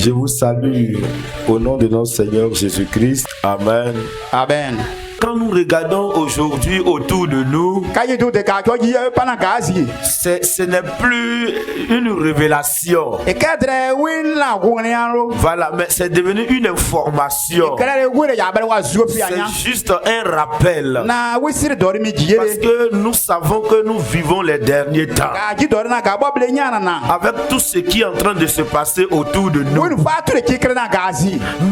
Je vous salue au nom de notre Seigneur Jésus-Christ. Amen. Amen. Quand nous regardons aujourd'hui autour de nous, ce n'est plus une révélation. Voilà, mais c'est devenu une information. C'est juste un rappel. Parce que nous savons que nous vivons les derniers temps. Avec tout ce qui est en train de se passer autour de nous.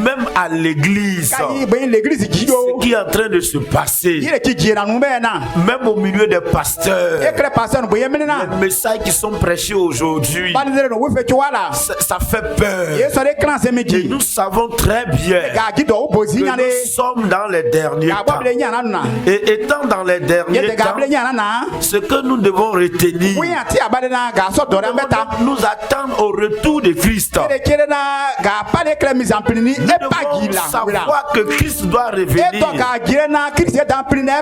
Même à l'église. Ce qui est en train de se passer. Même au milieu des pasteurs. Les messages qui sont prêchés aujourd'hui. Ça fait peur. Et nous savons très bien que nous sommes dans les derniers temps. Et étant dans les derniers temps, ce que nous devons retenir, nous attendre au retour de Christ. Nous devons savoir que Christ doit revenir.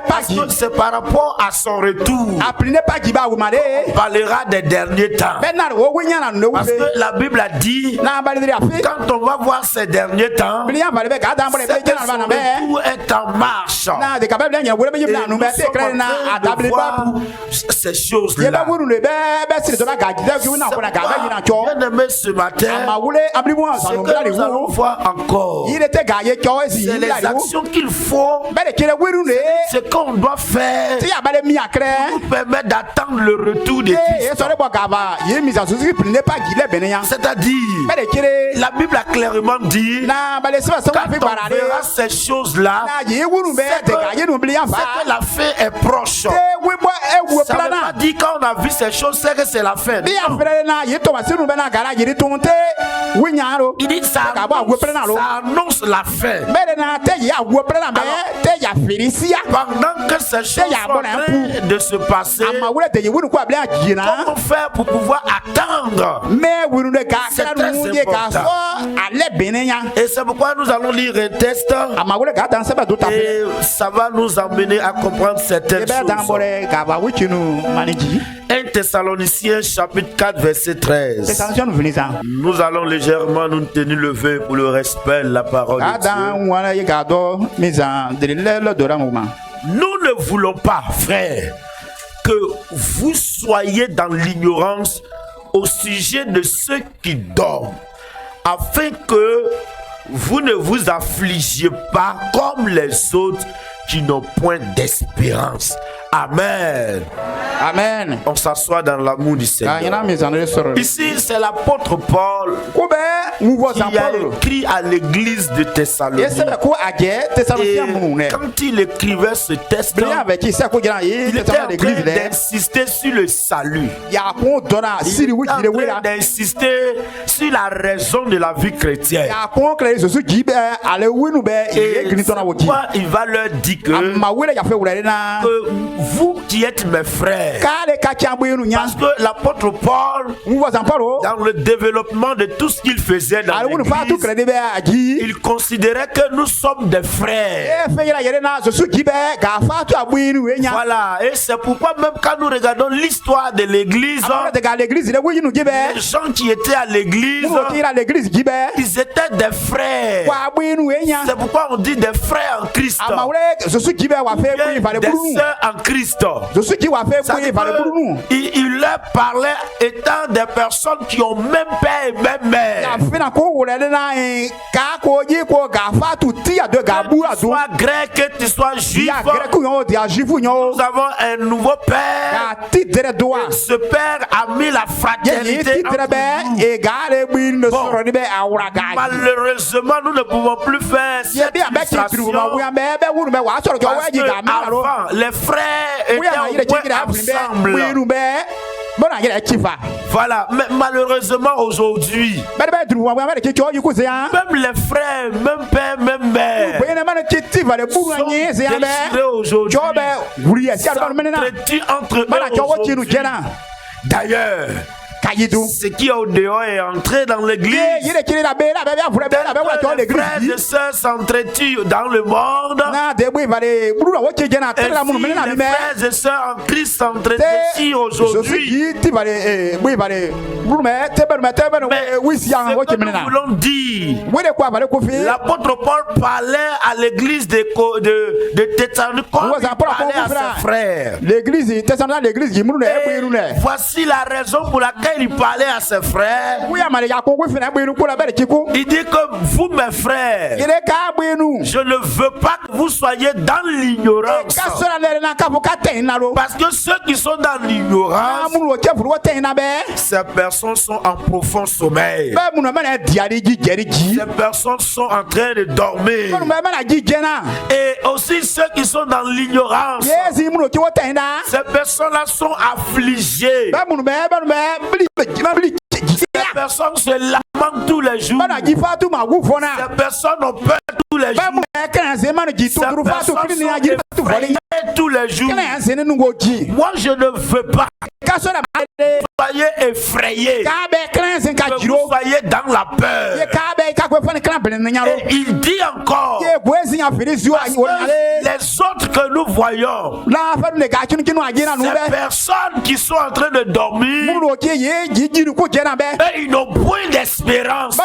Parce que c'est par rapport à son retour on parlera des derniers temps. Parce que la Bible a dit, quand on va voir ces derniers temps, c'est que son retour est en marche. Et nous sommes en train de voir ces choses-là. Bien aimé, ce matin, ce que nous allons voir encore, c'est les actions qu'il faut, ce qu'on doit faire pour nous permettre d'attendre le retour de Christ. C'est-à-dire, la Bible a clairement dit, quand on verra ces choses-là, c'est que la fin est proche. Ça ne veut pas dire quand on a vu ces choses, c'est que c'est la fin. Il dit ça annonce la fin. Pendant que ces choses sont en train de se passer, comment faire pour pouvoir attendre? C'est très important. Et c'est pourquoi nous allons lire un texte et ça va nous amener à comprendre certaines choses. 1 Thessaloniciens chapitre 4 verset 13. Nous allons légèrement nous tenir levés pour le respect de la parole de Dieu. Nous ne voulons pas, frères, que vous soyez dans l'ignorance au sujet de ceux qui dorment, afin que vous ne vous affligiez pas comme les autres qui n'ont point d'espérance. Amen. Amen. On s'assoit dans l'amour du Seigneur. Ici, c'est l'apôtre Paul qui a écrit à l'église de Thessalonique. Et quand il écrivait ce texte, il était en train d'insister sur le salut. Il était en train d'insister sur la raison de la vie chrétienne. Et pourquoi il va leur dire que vous qui êtes mes frères, parce que l'apôtre Paul, dans le développement de tout ce qu'il faisait dans l'église, il considérait que nous sommes des frères. Voilà, et c'est pourquoi même quand nous regardons l'histoire de l'église, les gens qui étaient à l'église, ils étaient des frères. C'est pourquoi on dit des frères en Christ, des sœurs en Christ. Il leur parlait étant des personnes qui ont même père et même mère. Que tu sois grec, que tu sois juif, nous avons un nouveau père. Ce père a mis la fraternité entre nous. Bon, malheureusement, nous ne pouvons plus faire cette illustration parce que avant, les frères étaient ensemble. Voilà, mais malheureusement aujourd'hui, même les frères, même père, même mère, sont déchirés aujourd'hui, s'entretuent entre eux aujourd'hui. D'ailleurs, Ce qui est au dehors est entré dans l'église. Les frères et sœurs s'entretuent dans le monde. Et si les frères et sœurs en Christ s'entretuent aujourd'hui, mais ce que nous voulons dire, l'apôtre Paul parlait à l'église de Thessalonique comme il parlait à ses frères. Et voici la raison pour laquelle il parlait à ses frères. Il dit que vous, mes frères, je ne veux pas que vous soyez dans l'ignorance. Parce que ceux qui sont dans l'ignorance, ces personnes sont en profond sommeil. Ces personnes sont en train de dormir. Et aussi ceux qui sont dans l'ignorance, ces personnes-là sont affligées. Ces personnes se lamentent tous les jours. Ces personnes ont peur tous les jours. Ces personnes sont effrayées tous les jours. Moi, je ne veux pas que vous soyez effrayés, que vous soyez dans la peur. Et il dit encore, les autres que nous voyons, ces personnes qui sont en train de dormir, et ils n'ont point d'espérance.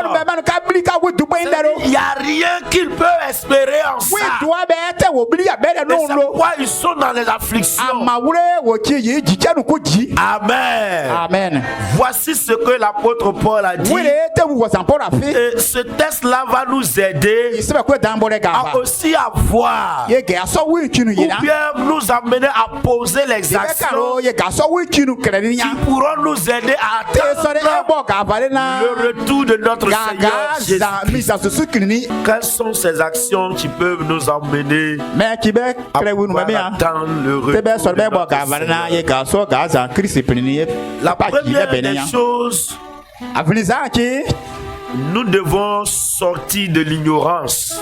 Il n'y a rien qu'ils peuvent espérer en ça. Et c'est pourquoi ils sont dans les afflictions. Amen. Amen. Voici ce que l'apôtre Paul a dit. Et ce texte-là va nous aider à aussi avoir, ou bien nous amener à poser les actions qui pourront nous aider à atteindre le retour de notre Seigneur Jésus-Christ. Quelles sont ces actions qui peuvent nous emmener à atteindre le retour de notre Seigneur? La première des choses, nous devons sortir de l'ignorance.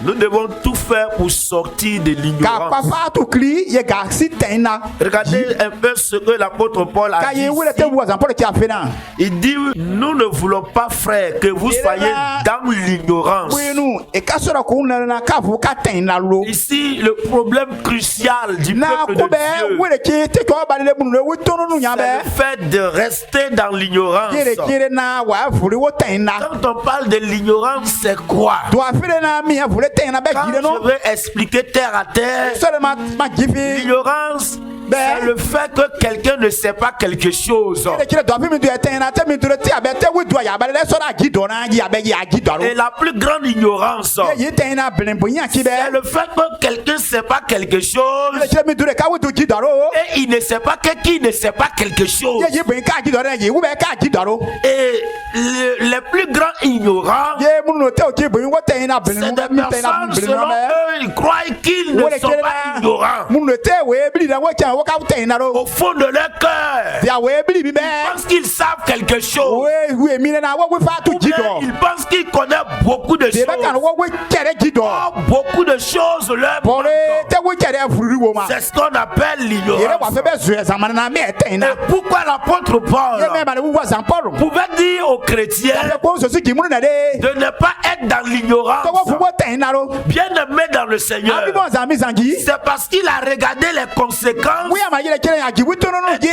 Nous devons tout faire pour sortir de l'ignorance. Regardez un peu ce que l'apôtre Paul a dit. Il dit, nous ne voulons pas, frères, que vous soyez dans l'ignorance. Ici, le problème crucial du peuple de Dieu, c'est le fait de rester dans l'ignorance. Quand on parle de l'ignorance, c'est quoi? Quand je veux expliquer terre à terre, l'ignorance, c'est le fait que quelqu'un ne sait pas quelque chose. Et la plus grande ignorance, c'est le fait que quelqu'un ne sait pas quelque chose et il ne sait pas que qui ne sait pas quelque chose. Et les plus grands ignorants, c'est des personnes, selon eux, ils croient qu'ils ne sont pas ignorants. Au fond de leur cœur, ils pensent qu'ils savent quelque chose. Ou bien ils pensent qu'ils connaissent beaucoup de choses. Or, beaucoup de choses leur manquent. C'est ce qu'on appelle l'ignorance. Et pourquoi l'apôtre Paul pouvait dire aux chrétiens de ne pas être dans l'ignorance, bien aimé dans le Seigneur, c'est parce qu'il a regardé les conséquences et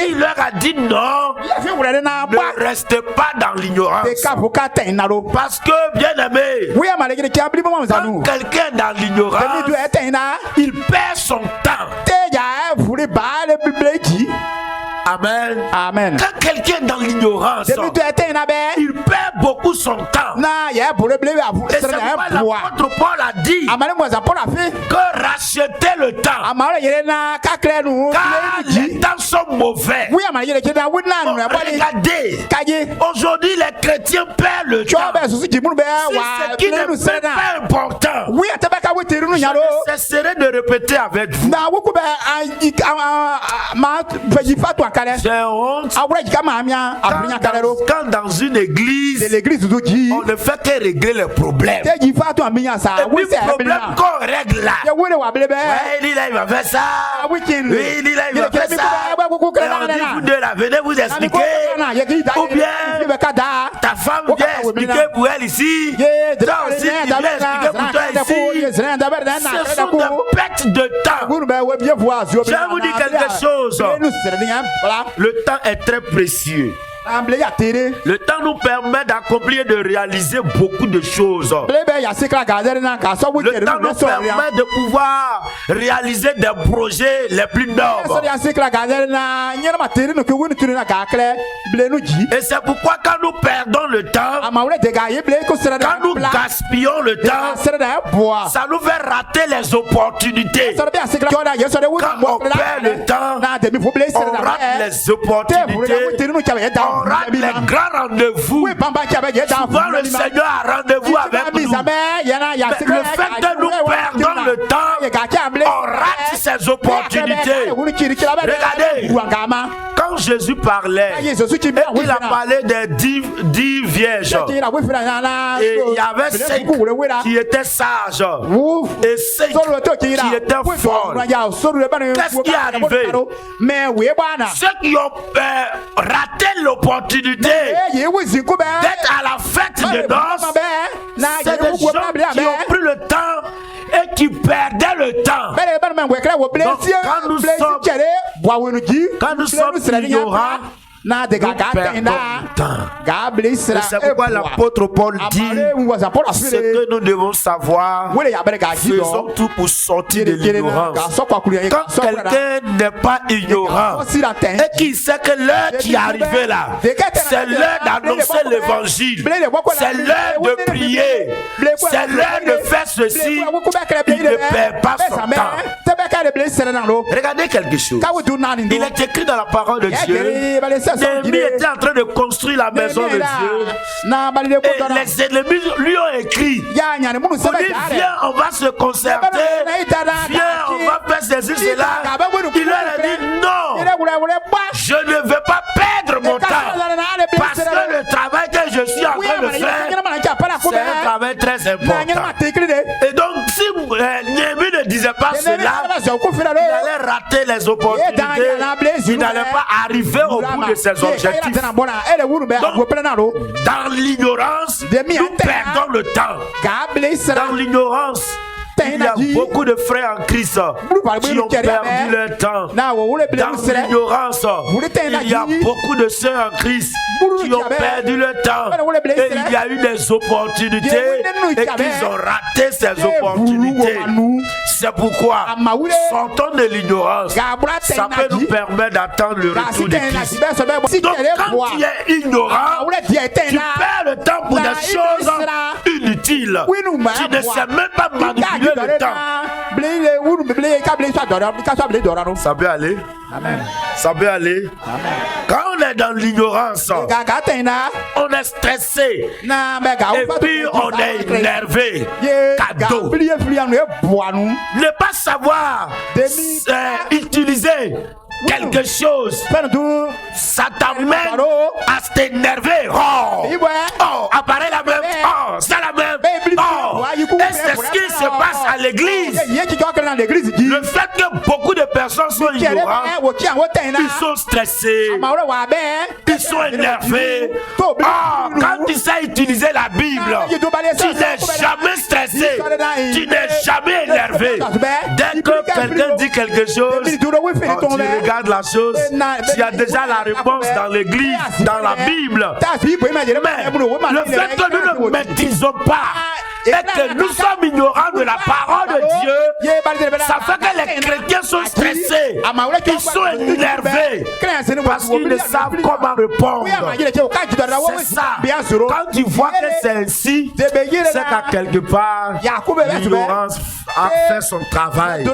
il leur a dit non, ne restez pas dans l'ignorance. Parce que, bien aimé, quand quelqu'un est dans l'ignorance, il perd son temps. Amen. Amen. Quand quelqu'un est dans l'ignorance, il perd beaucoup son temps. Et c'est pourquoi l'apôtre Paul a dit que racheter le temps, car les temps sont mauvais. Regardez, aujourd'hui les chrétiens perdent le temps. Si ce qui ne fait pas important, je cesserai de répéter avec vous. J'ai honte quand dans une église, on ne fait que régler les problèmes. Et puis le problème qu'on règle là, il dit là il va faire ça, il dit là il va faire ça. Et on dit vous deux là, venez vous expliquer. Ou bien ta femme vient expliquer pour elle ici, toi aussi tu viens expliquer pour toi ici. Ce sont des pertes de temps. Je vais vous dire quelque chose. Le temps est très précieux. Le temps nous permet d'accomplir et de réaliser beaucoup de choses. Le temps nous permet de pouvoir réaliser des projets les plus nobles. Et c'est pourquoi quand nous perdons le temps, quand nous gaspillons le temps, ça nous fait rater les opportunités. Quand on perd le temps, on rate les opportunités. On rate les grands rendez-vous. Souvent le Seigneur a rendez-vous avec nous. Mais le fait que nous perdons le temps, on rate ces opportunités. Regardez, quand Jésus parlait, il a parlé des 10 vierges. Et il y avait 5 qui étaient sages et 5 qui étaient folles. Qu'est-ce qui est arrivé? Ceux qui ont raté l'opportunité d'être à la fête de noces, c'est des gens qui ont pris le temps et qui perdaient le temps. Donc, quand nous sommes ignorants, nous perdons le temps. C'est pourquoi l'apôtre Paul dit ce que nous devons savoir, faisons tout pour sortir de l'ignorance. Quand quelqu'un n'est pas ignorant et qui sait que l'heure qui est arrivée là, c'est l'heure d'annoncer l'évangile, c'est l'heure de prier, c'est l'heure de faire ceci, il ne perd pas son temps. Regardez quelque chose. Il est écrit dans la parole de Dieu. Néhémie était en train de construire la maison de Dieu. Et les ennemis lui ont écrit. On dit, viens, on va se concerter. Viens, on va faire ceci, cela. Il leur a dit, non, je ne veux pas perdre mon temps. Parce que le travail que je suis en train de faire, c'est un travail très important. Et donc, si Néhémie ne disait pas cela, il allait rater les opportunités. Il n'allait pas arriver au bout de ses objectifs. Donc, dans l'ignorance, nous perdons le temps. Dans l'ignorance, il y a beaucoup de frères en Christ qui ont perdu leur temps. Dans l'ignorance, il y a beaucoup de sœurs en Christ qui ont perdu leur temps. Et il y a eu des opportunités et qu'ils ont raté ces opportunités. C'est pourquoi sortons de l'ignorance. Ça peut nous permettre d'attendre le retour de Christ. Donc quand tu es ignorant, tu perds le temps pour des choses inutiles. Tu ne sais même pas manipuler le temps. Ça peut aller. Amen. Ça peut aller. Amen. Quand on est dans l'ignorance, on est stressé. Et puis on est énervé. Cadeau. Ne pas savoir utiliser quelque chose, ça t'amène à t'énerver. Apparaît la même. C'est la même. Et c'est ce qui se passe à l'église. Le fait que beaucoup de personnes sont ignorantes, ils sont stressés, ils sont énervés. Quand tu sais utiliser la Bible, tu n'es jamais stressé, tu n'es jamais énervé. Dès que quelqu'un dit quelque chose, tu regardes la chose, tu as déjà la réponse dans l'église, dans la Bible. Mais le fait que nous ne maîtrisons pas et que nous sommes ignorants de la parole de Dieu, ça fait que les chrétiens sont stressés, ils sont énervés parce qu'ils ne savent comment répondre. C'est ça. Quand tu vois que c'est ainsi, c'est qu'à quelque part l'ignorance a fait son travail.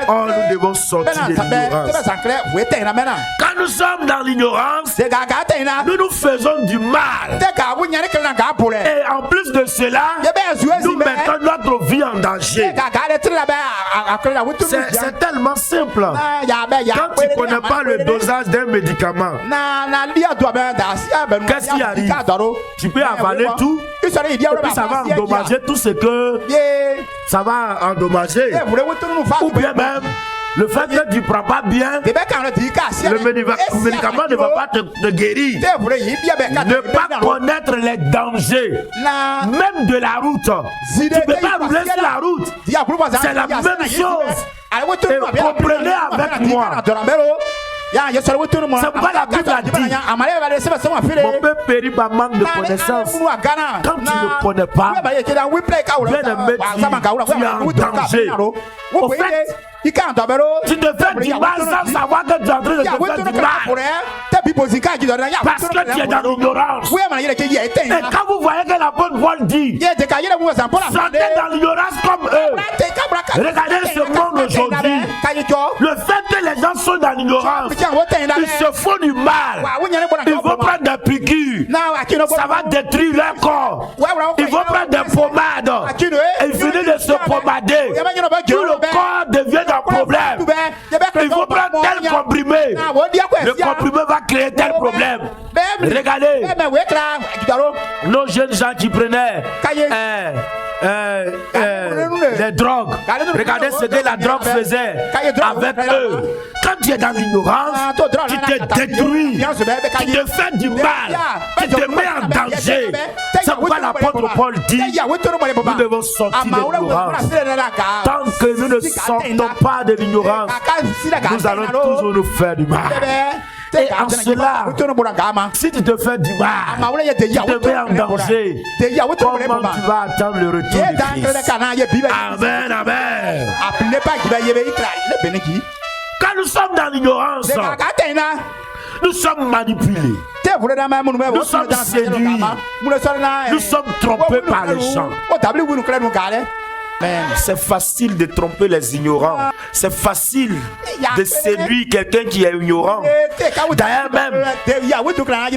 Or nous devons sortir de l'ignorance. Quand nous sommes dans l'ignorance, nous nous faisons du mal. Et en plus de cela, nous mettons notre vie en danger. C'est tellement simple. Quand tu ne connais pas le dosage d'un médicament, qu'est-ce qui arrive? Tu peux avaler tout et puis ça va endommager tout ce que ça va endommager. Ou bien même le fait que tu ne prends pas bien, le médicament ne va pas te guérir. Ne pas connaître les dangers, même de la route. Tu ne peux pas rouler sur la route. C'est la même chose. Et comprenez avec moi. C'est pourquoi la Bible a dit mon peuple périt par manque de connaissance. Quand tu ne connais pas, bien aimé, tu es en danger. Au fait, tu te fais du mal sans savoir que tu es en train de te faire du mal. Parce que tu es dans l'ignorance. Et quand vous voyez que la bonne Paul dit, sortez dans l'ignorance comme eux. Regardez ce monde aujourd'hui. Le fait que les gens sont dans l'ignorance, ils se font du mal. Ils vont prendre des piqûres. Ça va détruire leur corps. Ils vont prendre des pommades. Et ils finissent de se pommader. Tout le corps devient un problème. Ils vont prendre tel comprimé. Le comprimé va créer tel problème. Regardez. Nos jeunes gens qui prenaient les drogues. Regardez ce que la drogue faisait avec eux. Quand tu es dans l'ignorance, tu te détruis, tu te fais du mal, tu te mets en danger. C'est pourquoi l'apôtre Paul dit, nous devons sortir de l'ignorance. Tant que nous ne sortons pas de l'ignorance, nous allons toujours nous faire du mal. Et en cela, si tu te fais du mal, tu te mets en danger. Comment tu vas attendre le retour du Christ? Amen, amen. Quand nous sommes dans l'ignorance, nous sommes manipulés. Nous sommes séduits. Nous sommes trompés par les gens. C'est facile de tromper les ignorants. C'est facile de séduire quelqu'un qui est ignorant. D'ailleurs même,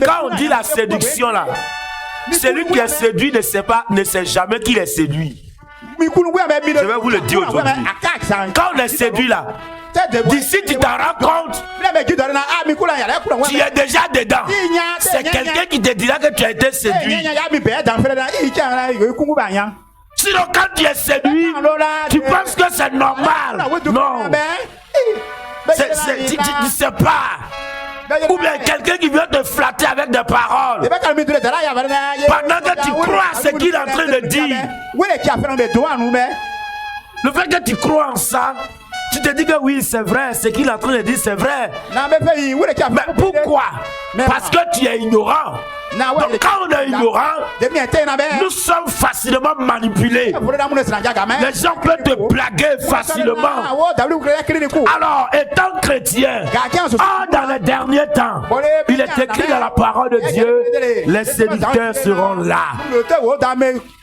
quand on dit la séduction là, celui qui est séduit ne sait jamais qu'il est séduit. Je vais vous le dire aujourd'hui. Quand on est séduit là, d'ici tu t'en rends compte, tu es déjà dedans. C'est quelqu'un qui te dira que tu as été séduit. Sinon quand tu es séduit, tu penses que c'est normal. Non. Tu ne sais pas. Ou bien quelqu'un qui vient te flatter avec des paroles. Pendant que tu crois à ce qu'il est en train de dire. Le fait que tu crois en ça, tu te dis que oui, c'est vrai, ce qu'il est en train de dire, c'est vrai. Mais pourquoi? Parce que tu es ignorant. Donc quand on est ignorant, nous sommes facilement manipulés. Les gens peuvent te blaguer facilement. Alors, étant chrétien, dans les derniers temps, il est écrit dans la parole de Dieu, les séducteurs seront là.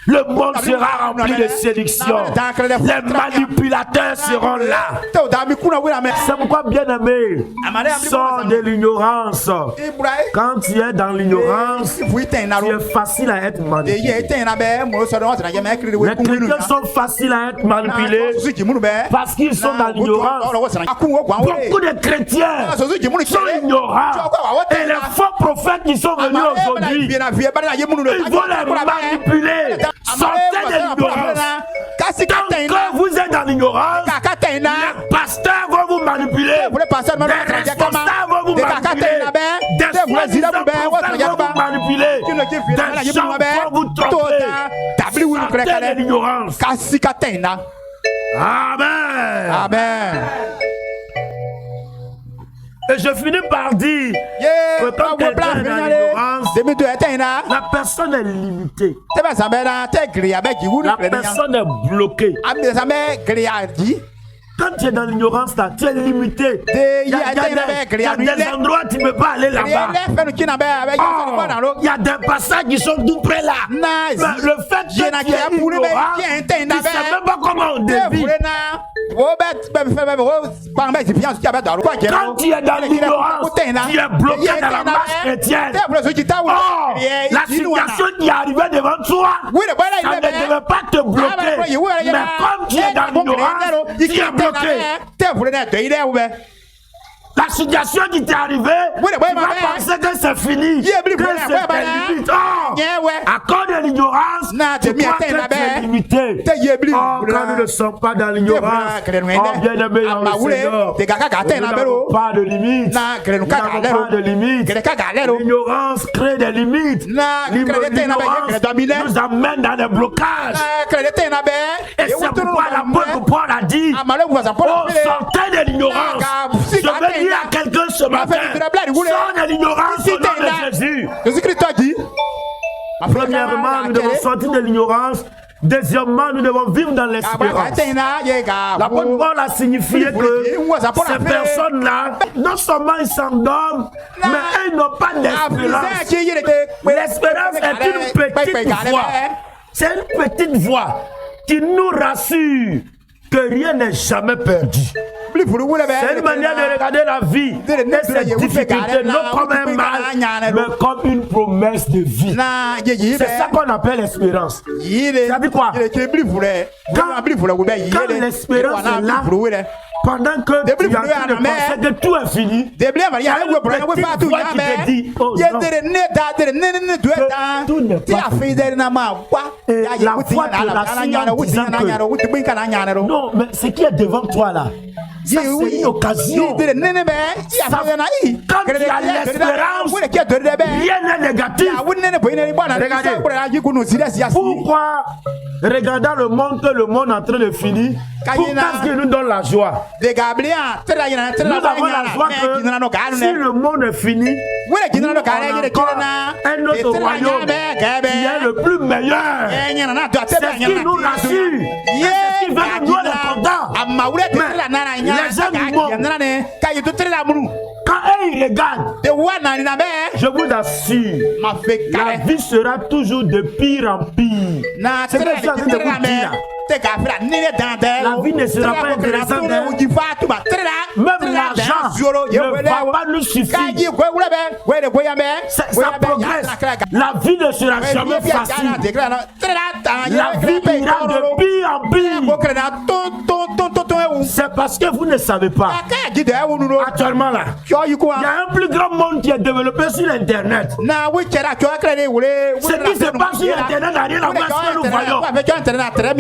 Le monde sera rempli de séduction. Les manipulateurs seront là. C'est pourquoi, bien aimé, sors de l'ignorance. Quand tu es dans l'ignorance, tu es facile à être manipulé. Les chrétiens sont faciles à être manipulés parce qu'ils sont dans l'ignorance. Beaucoup de chrétiens sont ignorants. Et les faux prophètes qui sont venus aujourd'hui, ils vont les manipuler. Sortez de l'ignorance. Tant que vous êtes dans l'ignorance, les pasteurs vont vous manipuler. Les responsables vont vous manipuler. Des soi-disant prophètes vont vous manipuler. Des gens vont vous tromper. Sortez de l'ignorance. Amen. Amen. Et je finis par dire que quand quelqu'un est dans l'ignorance, la personne est limitée. La personne est bloquée. Quand tu es dans l'ignorance, tu es limité. Il y a des endroits où tu ne peux pas aller là-bas. Il y a des passages qui sont tout près là. Mais le fait que tu es ignorant, tu ne sais même pas comment on dévie. Quand tu es dans l'ignorance, tu es bloqué dans la marche chrétienne. Oh, la situation qui est arrivée devant toi, ça ne devait pas te bloquer. Mais comme tu es dans l'ignorance, tu es bloqué. La situation qui t'est arrivée, tu vas penser que c'est fini, que c'est limite. Oh, à cause de l'ignorance, tu crois que tu es limité. Oh, quand nous ne sommes pas dans l'ignorance, oh, bien-aimé dans le Seigneur, nous n'avons pas de limites. Nous n'avons pas de limites. L'ignorance crée des limites. L'ignorance nous amène dans des blocages. Et c'est pourquoi l'apôtre Paul a dit, oh, sortez de l'ignorance. Je veux dire à quelqu'un ce matin, sors de l'ignorance au nom de Jésus. Jésus-Christ a dit, premièrement, nous devons sortir de l'ignorance. Deuxièmement, nous devons vivre dans l'espérance. L'apôtre Paul a signifié que ces personnes-là, non seulement ils s'endorment, mais elles n'ont pas d'espérance. L'espérance est une petite voix. C'est une petite voix qui nous rassure que rien n'est jamais perdu. C'est une manière de regarder la vie et ses difficultés, non comme un mal, mais comme une promesse de vie. C'est ça qu'on appelle l'espérance. Ça dit quoi? Quand l'espérance est là, pendant que tu es en train de penser que tout est fini, il y a une petite voix qui te dit, oh non, tout n'est pas fini. Et la voix te rassure en disant que non, mais ce qui est devant toi là, ça c'est une occasion. Quand tu as l'espérance, rien n'est négatif. Regardez, pourquoi regardant le monde que le monde est en train de finir, pourquoi est-ce qu'il nous donne la joie? Nous avons la joie que si le monde est fini, nous avons encore un autre royaume qui est le plus meilleur. C'est ce qui nous rassure. C'est ce qui veut que nous soyons contents. Mais les gens du monde, quand ils regardent, je vous assure, la vie sera toujours de pire en pire. C'est ce que je suis en train de vous dire. La vie ne sera pas intéressante. Même l'argent ne va pas nous suffire. Ça progresse. La vie ne sera jamais facile. La vie ira de pire en pire. C'est parce que vous ne savez pas. Actuellement là, il y a un plus grand monde qui est développé sur Internet. Ce qui se passe sur Internet n'a rien à voir avec ce que nous voyons.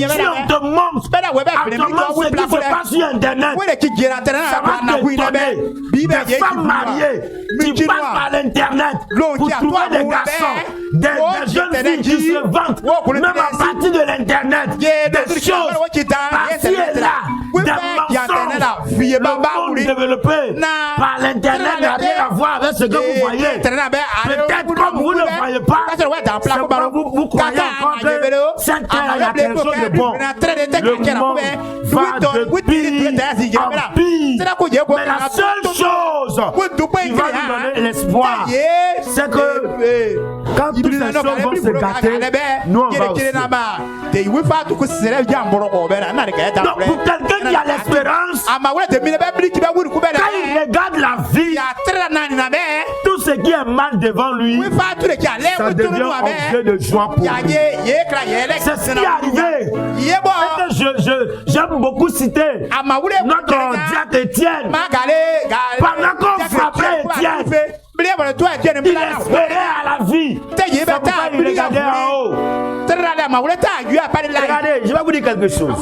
Si on te montre actuellement ce qui se passe sur Internet, ça va t'étonner. Des femmes mariées qui passent par l'Internet pour trouver des garçons, des jeunes filles qui se vantent, même à partir de l'Internet, des choses par-ci et là, des mensonges. Le monde développé par l'Internet n'a rien à voir avec ce que vous voyez. Peut-être comme vous ne voyez pas, c'est pas vous croyez encore que cette terre a quelque chose de bon. Le monde va de pire en pire. Mais la seule chose qui va nous donner l'espoir, c'est que quand toutes ces choses vont se gâter, nous on va aussi. Donc pour quelqu'un qui a l'espérance, quand il regarde la vie, tout ce qui est mal devant lui, ça devient objet de joie pour lui. C'est ce qui est arrivé. J'aime beaucoup citer notre diacre Étienne. Pendant qu'on frappait Étienne, il espérait à la vie. C'est pourquoi il regardait en haut. Regardez, je vais vous dire quelque chose.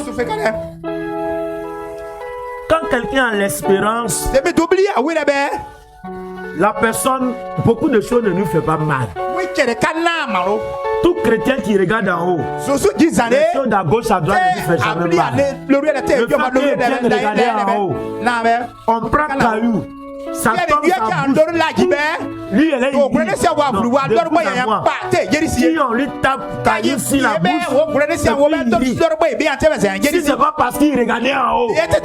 Quand quelqu'un a l'espérance, la personne, beaucoup de choses ne nous fait pas mal. Tout chrétien qui regarde en haut, les choses à gauche, à droite ne nous fait jamais mal. Le fait qu'Étienne regardait en haut, on prend caillou, ça tombe, ça bouge. Lui, elle est si on lui tape caillou sur la bouche, si c'est pas parce qu'il regardait en haut, les chrétiens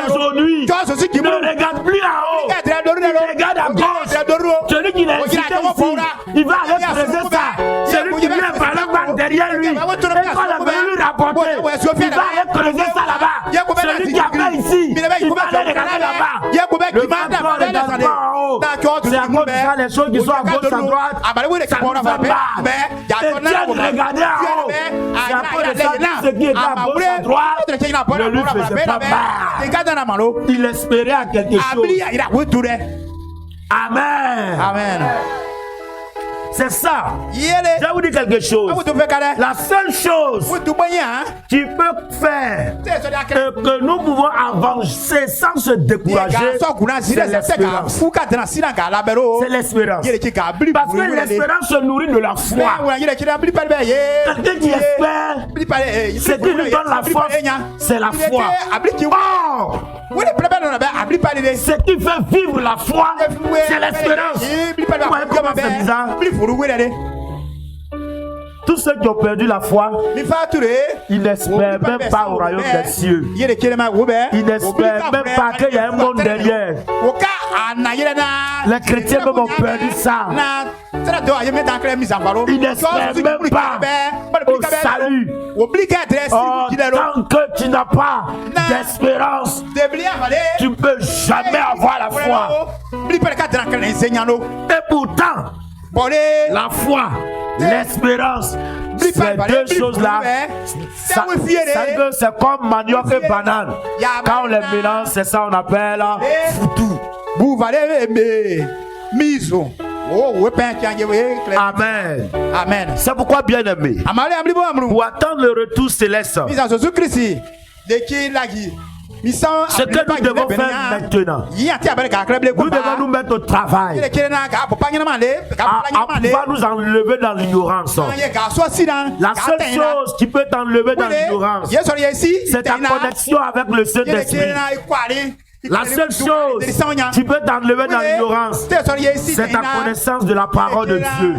d'aujourd'hui ne regardent plus en haut, ils regardent à gauche. Celui qui l'a incité ici, il va aller creuser ça. Celui qui vient par là derrière lui, et quand il va lui rapporter, il va aller creuser ça là-bas. Celui qui appelle ici, il va aller regarder là-bas. Le vent est dans le en haut. C'est à cause de ça, les choses qui sont à gauche, à droite, ça nous fait mal. Et tiens de regarder en haut. C'est à cause de ça, tout ce qui est à gauche, à droite, ne lui faisait pas mal. Il espérait à quelque chose. Amen. Amen. C'est ça. Je vais vous dire quelque chose. La seule chose qui peut faire que nous pouvons avancer sans se décourager, c'est l'espérance. C'est l'espérance. Parce que l'espérance se nourrit de la foi. Quelqu'un qui espère, ce qui lui donne la force, c'est la foi. Or, ce qui fait vivre la foi, c'est l'espérance. Vous voyez comment c'est bizarre? Tous ceux qui ont perdu la foi, ils n'espèrent même pas au royaume des cieux. Ils n'espèrent même pas qu'il y a un monde derrière. Les chrétiens même ont perdu ça. Ils n'espèrent même pas au salut. Tant que tu n'as pas d'espérance, tu ne peux jamais avoir la foi. Et pourtant, la foi, l'espérance, ces deux choses-là, c'est comme manioc et banane. Quand on les mélange, c'est ça qu'on appelle foutou. Amen. Amen. C'est pourquoi, bien aimé, pour attendre le retour céleste, ce que nous devons faire maintenant, nous devons nous mettre au travail va nous enlever dans l'ignorance. La seule chose qui peut t'enlever dans l'ignorance, c'est ta connexion avec le Saint-Esprit. La seule chose qui peut t'enlever dans l'ignorance, c'est ta connaissance de la parole de Dieu.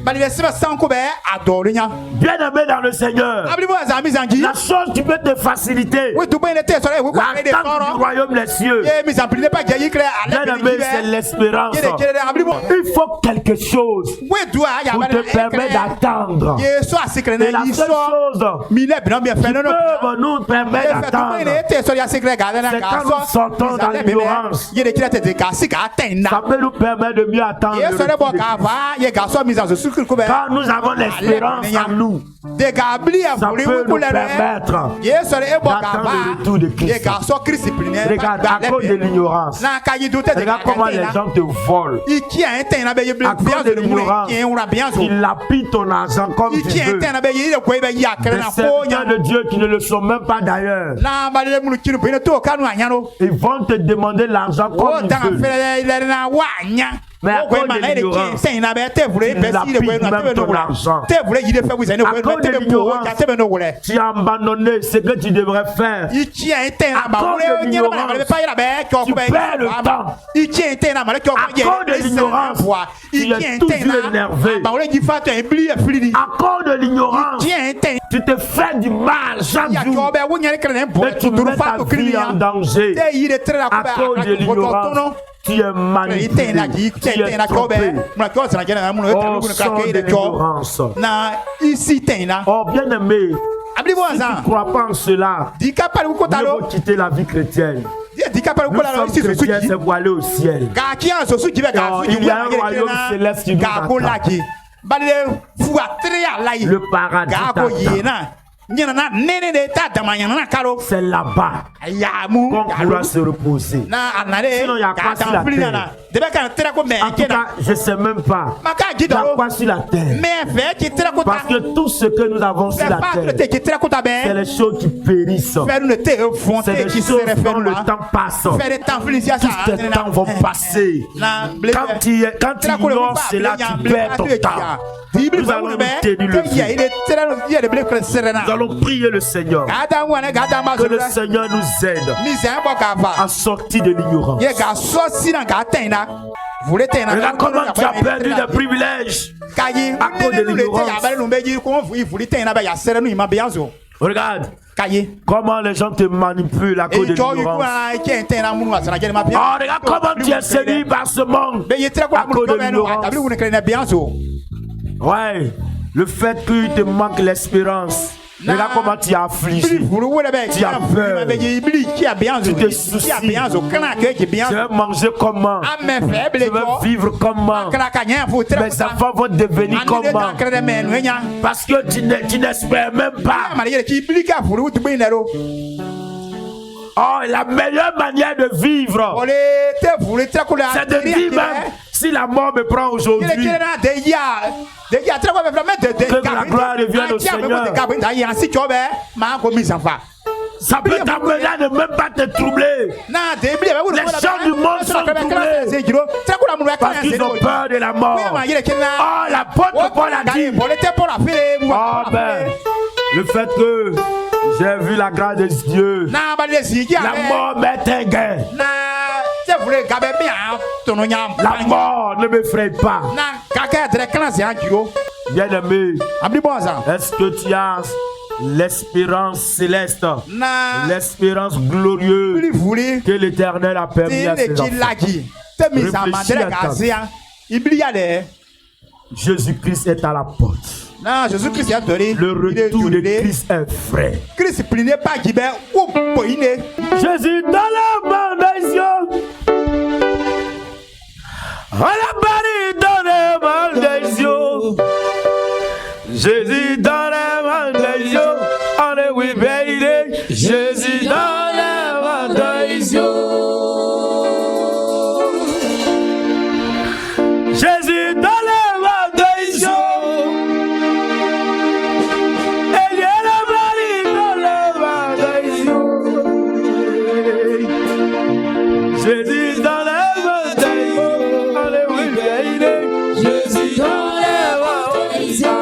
Bien aimé dans le Seigneur, la chose qui peut te faciliter l'attente du royaume des cieux, bien aimé, c'est l'espérance. Il faut quelque chose pour te permettre d'attendre. Et la seule chose qui peut nous permettre d'attendre, c'est quand nous sortons dans l'ignorance. Ça peut nous permettre de mieux attendre. Quand nous avons l'espérance en nous, ça peut nous permettre d'attendre le retour de Christ. Regarde, à cause de l'ignorance, regarde comment les gens te volent. À cause de l'ignorance, ils lapident ton argent comme tu veux. Des serviteurs de Dieu qui ne le sont même pas d'ailleurs, ils vont te demander l'argent comme ils veulent. Mais à cause de l'ignorance, ils lapident même ton argent. À cause de l'ignorance, tu as abandonné ce que tu devrais faire. À cause de l'ignorance, tu perds le temps. À cause de l'ignorance, tu es toujours énervé. À cause de l'ignorance, tu te fais du mal chaque jour. Et tu mets ta vie en danger. À cause de l'ignorance, tu es manipulé, tu es trompé. Oh, sang de l'ignorance. Oh, bien aimé, si tu ne crois pas en cela, il faut quitter la vie chrétienne. Nous sommes chrétiens, c'est pour aller au ciel. Alors, il y a un royaume céleste qui nous attend. Le paradis t'attend. C'est là-bas qu'on pourra se reposer. Sinon, il y a quoi sur la terre? En tout cas, je ne sais même pas. Il y a quoi sur la terre? Parce que tout ce que nous avons sur la terre, c'est les choses qui périssent. C'est les choses dont le temps passe. Tous ces temps vont passer. Quand tu ignores cela, tu perds ton temps. Nous allons nous tenir le feu. Nous allons prier le Seigneur. Que le Seigneur nous aide à sortir de l'ignorance. Regarde comment tu as perdu des privilèges à cause de l'ignorance. Regarde comment les gens te manipulent à cause de l'ignorance. Oh, regarde comment tu es séduit par ce monde à cause de l'ignorance. Ouais, le fait qu'il te manque l'espérance. Regarde comment tu as affligé. Tu as peur. Tu te soucies. Je vais manger comment? Je vais vivre comment? Mes enfants vont devenir comment? Parce que tu n'espères même pas. Oh, la meilleure manière de vivre, c'est de dire même, si la mort me prend aujourd'hui, que la gloire revienne au Seigneur. Ça peut t'amener à ne même pas te troubler. Les gens du monde sont troublés parce qu'ils ont peur de la mort. Oh, l'apôtre Paul a dit, oh ben, le fait que j'ai vu la grâce de Dieu, la mort m'est un gain. La mort ne m'effraie pas. Bien aimé, est-ce que tu as l'espérance céleste, l'espérance glorieuse que l'Éternel a permis à ses enfants? Réfléchis à ça. Jésus-Christ est à la porte. Le retour de Christ est frais. Jésus dans la main des yeux. À la barre dans les mains des yeux. Jésus dans les mains des yeux. Allez oui baby. Jésus dans les mains des yeux. Jésus dans les mains des yeux. Jésus dans les mains des yeux. Allez oui baby. Jésus dans les mains des yeux.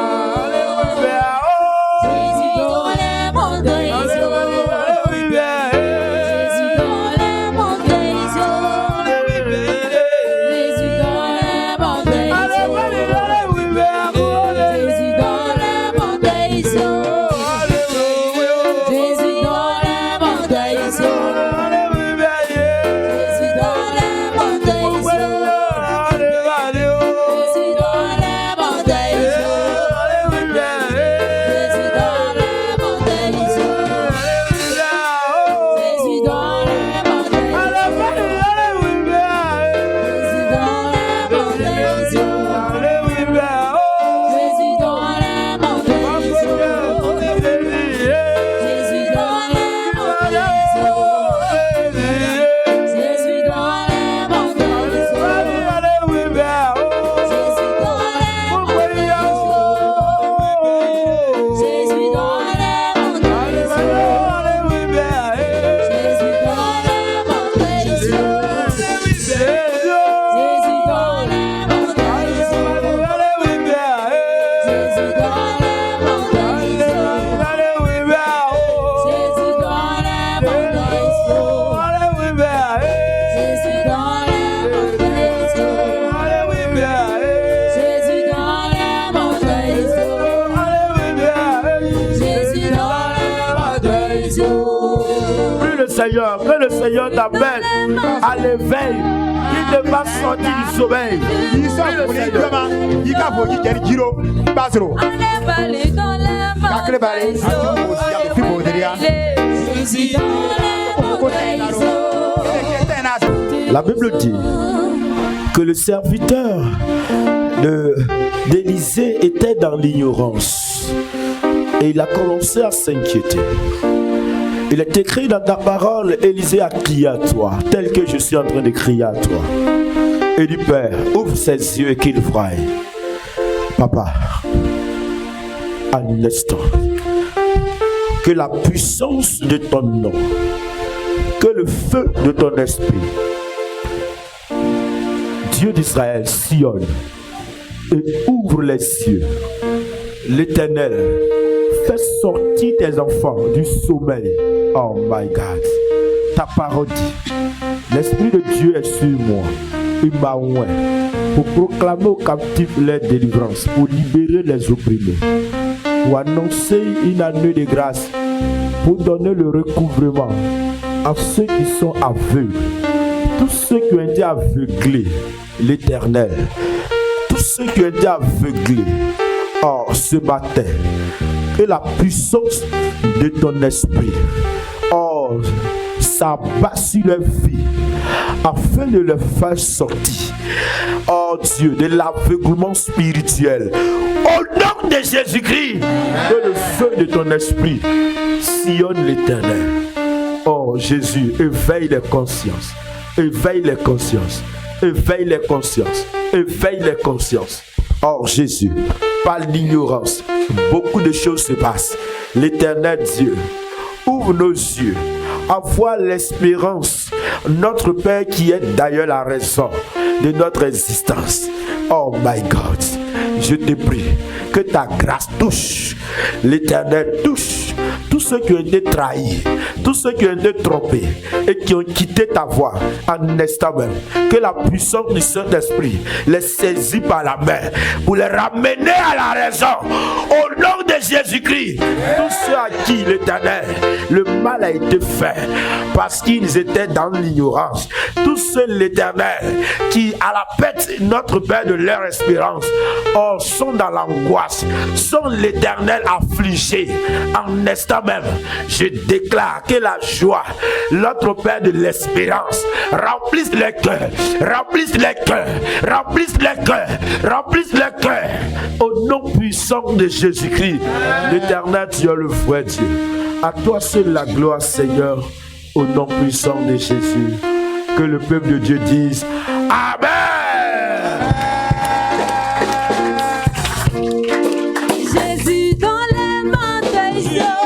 Que le Seigneur t'appelle à l'éveil, qu'il ne va sortir du sommeil. La Bible dit que le serviteur d'Élisée était dans l'ignorance et il a commencé à s'inquiéter. Il est écrit dans ta parole, Élisée a crié à toi, tel que je suis en train de crier à toi. Et du Père, ouvre ses yeux et qu'il voie. Papa, à l'instant, que la puissance de ton nom, que le feu de ton esprit, Dieu d'Israël, sillonne et ouvre les cieux. L'Éternel, fais sortir tes enfants du sommeil. Oh my God. Ta parole dit, l'Esprit de Dieu est sur moi. Il m'a oint pour proclamer aux captifs leur délivrance, pour libérer les opprimés, pour annoncer une année de grâce, pour donner le recouvrement à ceux qui sont aveugles, tous ceux qui ont été aveuglés, l'Éternel, tous ceux qui ont été aveuglés. Oh, ce matin, que la puissance de ton esprit, oh, s'abat sur leur vie afin de leur faire sortir, oh Dieu, de l'aveuglement spirituel. Au nom de Jésus-Christ, que le feu de ton esprit sillonne l'Éternel. Oh Jésus, éveille les consciences, éveille les consciences, éveille les consciences, éveille les consciences. Oh Jésus, par l'ignorance, beaucoup de choses se passent. L'Éternel Dieu, ouvre nos yeux à voir l'espérance, notre Père qui est d'ailleurs la raison de notre existence. Oh my God, je te prie que ta grâce touche, l'Éternel touche tous ceux qui ont été trahis, tous ceux qui ont été trompés et qui ont quitté ta voie en instant même. Que la puissance du Saint-Esprit les saisit par la main pour les ramener à la raison. Au nom de Jésus-Christ, tous ceux à qui l'Éternel, le mal a été fait parce qu'ils étaient dans l'ignorance, tous ceux l'Éternel qui à la pète notre Père de leur espérance, oh, sont dans l'angoisse, sont l'Éternel affligé en instant même, je déclare que la joie, notre Père de l'espérance, remplisse les cœurs, remplisse les cœurs, remplisse les cœurs, remplisse les cœurs. Au nom puissant de Jésus-Christ, l'Éternel Dieu, le vrai Dieu. À toi seul la gloire, Seigneur, au nom puissant de Jésus. Que le peuple de Dieu dise Amen. Jésus dans les mains de Dieu.